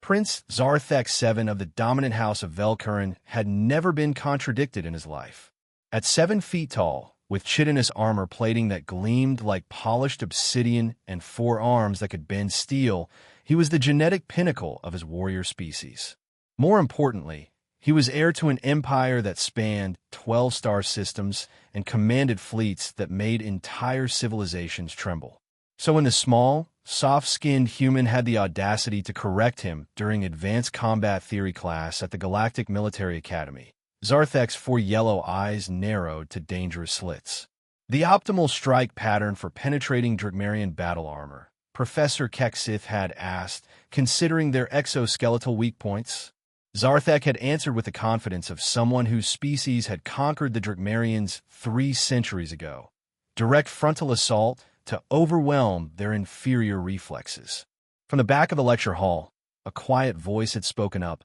Prince Zarthek VII of the dominant house of Velkurin had never been contradicted in his life. At 7 feet tall, with chitinous armor plating that gleamed like polished obsidian and 4 arms that could bend steel, he was the genetic pinnacle of his warrior species. More importantly, he was heir to an empire that spanned 12 star systems and commanded fleets that made entire civilizations tremble. So when the small, soft-skinned human had the audacity to correct him during advanced combat theory class at the Galactic Military Academy, Zarthek's 4 yellow eyes narrowed to dangerous slits. The optimal strike pattern for penetrating Drakmarian battle armor, Professor Keksith had asked, considering their exoskeletal weak points. Zarthek had answered with the confidence of someone whose species had conquered the Drakmarians 3 centuries ago. Direct frontal assault to overwhelm their inferior reflexes. From the back of the lecture hall, a quiet voice had spoken up.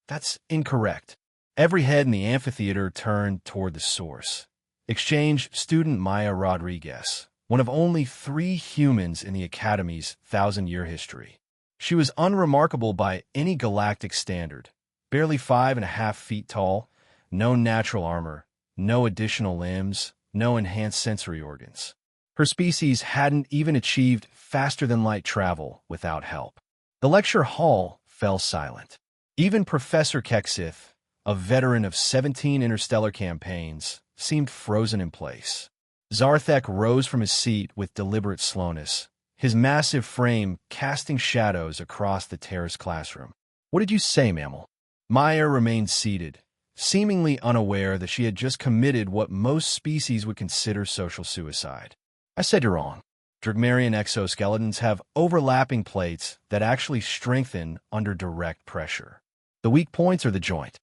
That's incorrect. Every head in the amphitheater turned toward the source. Exchange student Maya Rodriguez, one of only 3 humans in the Academy's 1,000-year history. She was unremarkable by any galactic standard, barely 5.5 feet tall, no natural armor, no additional limbs, no enhanced sensory organs. Her species hadn't even achieved faster-than-light travel without help. The lecture hall fell silent. Even Professor Keksith, a veteran of 17 interstellar campaigns, seemed frozen in place. Zarthek rose from his seat with deliberate slowness, his massive frame casting shadows across the terrace classroom. "What did you say, mammal?" Maya remained seated, seemingly unaware that she had just committed what most species would consider social suicide. "I said you're wrong. Drakmarian exoskeletons have overlapping plates that actually strengthen under direct pressure. The weak points are the joint.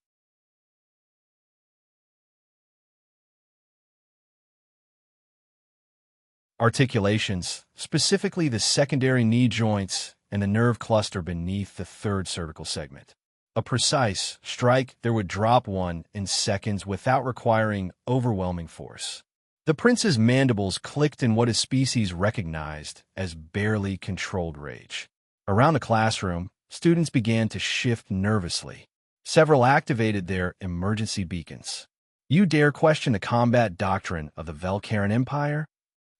Articulations, specifically the secondary knee joints and the nerve cluster beneath the 3rd cervical segment. A precise strike there would drop one in seconds without requiring overwhelming force." The prince's mandibles clicked in what his species recognized as barely controlled rage. Around the classroom, students began to shift nervously. Several activated their emergency beacons. "You dare question the combat doctrine of the Velkurin Empire?"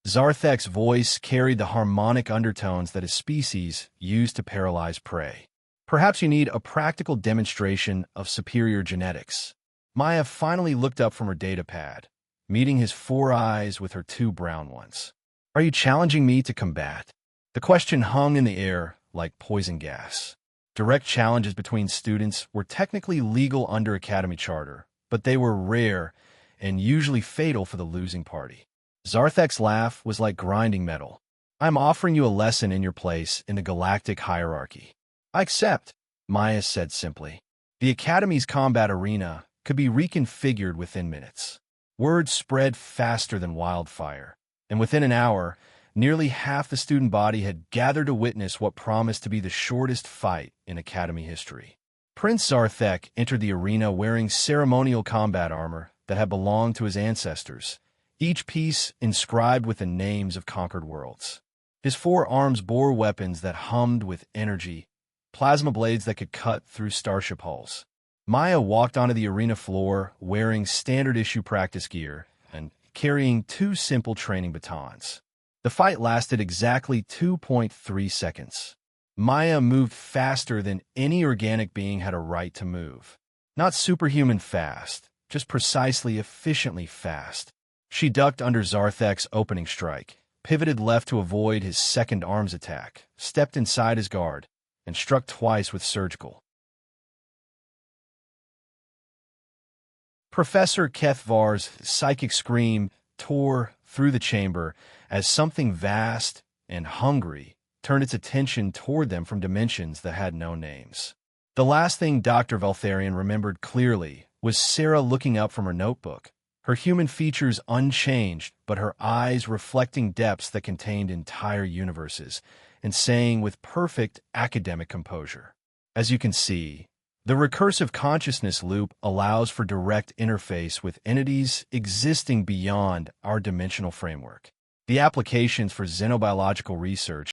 Zarthek's voice carried the harmonic undertones that his species used to paralyze prey. "Perhaps you need a practical demonstration of superior genetics." Maya finally looked up from her data pad, meeting his 4 eyes with her 2 brown ones. "Are you challenging me to combat?" The question hung in the air like poison gas. Direct challenges between students were technically legal under Academy Charter, but they were rare and usually fatal for the losing party. Zarthek's laugh was like grinding metal. "I'm offering you a lesson in your place in the galactic hierarchy." "I accept," Maya said simply. The Academy's combat arena could be reconfigured within minutes. Word spread faster than wildfire, and within an hour, nearly half the student body had gathered to witness what promised to be the shortest fight in Academy history. Prince Zarthek entered the arena wearing ceremonial combat armor that had belonged to his ancestors, each piece inscribed with the names of conquered worlds. His 4 arms bore weapons that hummed with energy, plasma blades that could cut through starship hulls. Maya walked onto the arena floor wearing standard-issue practice gear and carrying 2 simple training batons. The fight lasted exactly 2.3 seconds. Maya moved faster than any organic being had a right to move. Not superhuman fast, just precisely efficiently fast. She ducked under Zarthek's opening strike, pivoted left to avoid his second arms attack, stepped inside his guard, and struck twice with surgical. Professor Kethvar's psychic scream tore through the chamber as something vast and hungry turned its attention toward them from dimensions that had no names. The last thing Dr. Valtharian remembered clearly was Sarah looking up from her notebook, her human features unchanged, but her eyes reflecting depths that contained entire universes, and saying with perfect academic composure, "As you can see, the recursive consciousness loop allows for direct interface with entities existing beyond our dimensional framework. The applications for xenobiological research